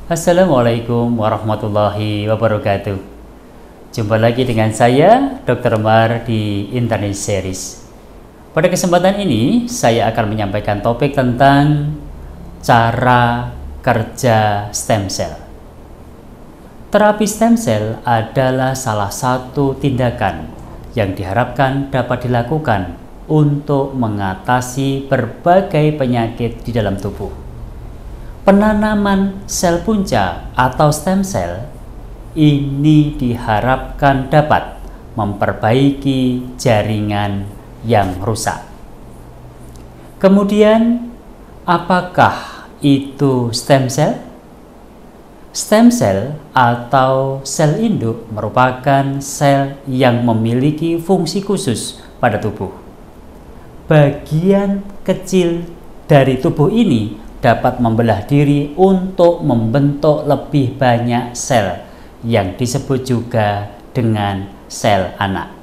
Assalamualaikum warahmatullahi wabarakatuh. Jumpa lagi dengan saya, Dr. Mar di Internet Series. Pada kesempatan ini, saya akan menyampaikan topik tentang cara kerja stem cell. Terapi stem cell adalah salah satu tindakan yang diharapkan dapat dilakukan untuk mengatasi berbagai penyakit di dalam tubuh. Penanaman sel punca atau stem cell ini diharapkan dapat memperbaiki jaringan yang rusak. Kemudian, apakah itu stem cell? Stem cell atau sel induk merupakan sel yang memiliki fungsi khusus pada tubuh. Bagian kecil dari tubuh ini dapat membelah diri untuk membentuk lebih banyak sel yang disebut juga dengan sel anak.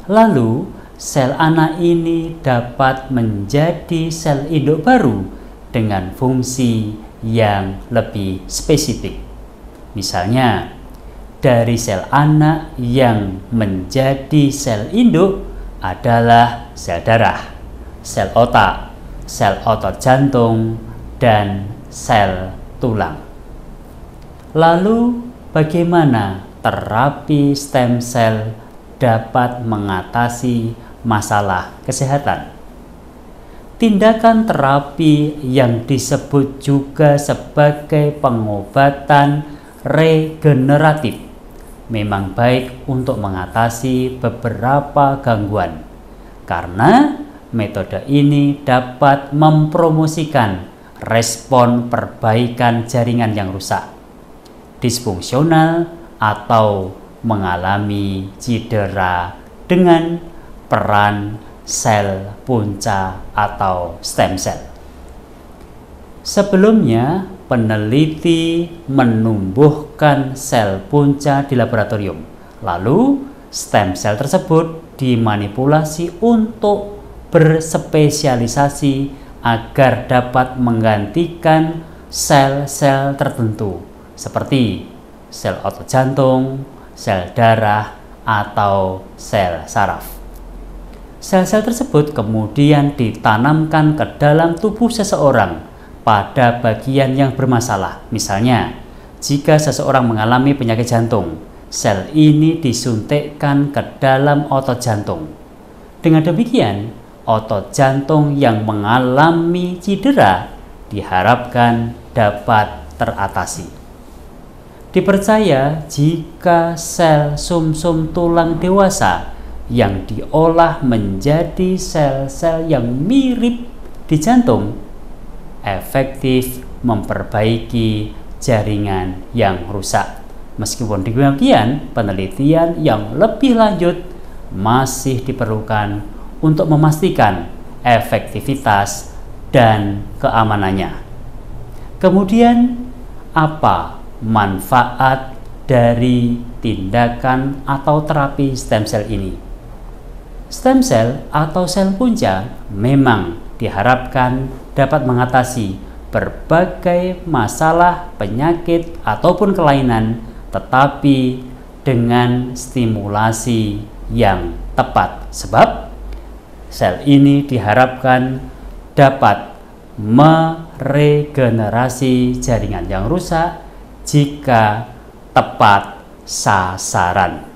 Lalu, sel anak ini dapat menjadi sel induk baru dengan fungsi yang lebih spesifik. Misalnya, dari sel anak yang menjadi sel induk adalah sel darah, sel otak, sel otot jantung, dan sel tulang. Lalu, bagaimana terapi stem cell dapat mengatasi masalah kesehatan? Tindakan terapi yang disebut juga sebagai pengobatan regeneratif memang baik untuk mengatasi beberapa gangguan, karena metode ini dapat mempromosikan respon perbaikan jaringan yang rusak, disfungsional, atau mengalami cedera dengan peran sel punca atau stem cell. Sebelumnya, peneliti menumbuhkan sel punca di laboratorium. Lalu, stem cell tersebut dimanipulasi untuk berspesialisasi agar dapat menggantikan sel-sel tertentu seperti sel otot jantung, sel darah, atau sel saraf. Sel-sel tersebut kemudian ditanamkan ke dalam tubuh seseorang pada bagian yang bermasalah. Misalnya, jika seseorang mengalami penyakit jantung, sel ini disuntikkan ke dalam otot jantung. Dengan demikian, otot jantung yang mengalami cedera diharapkan dapat teratasi. Dipercaya jika sel sumsum tulang dewasa yang diolah menjadi sel-sel yang mirip di jantung efektif memperbaiki jaringan yang rusak. Meskipun demikian, penelitian yang lebih lanjut masih diperlukan untuk memastikan efektivitas dan keamanannya. Kemudian, apa manfaat dari tindakan atau terapi stem cell ini? Stem cell atau sel punca memang diharapkan dapat mengatasi berbagai masalah penyakit ataupun kelainan, tetapi dengan stimulasi yang tepat. Sebab sel ini diharapkan dapat meregenerasi jaringan yang rusak jika tepat sasaran.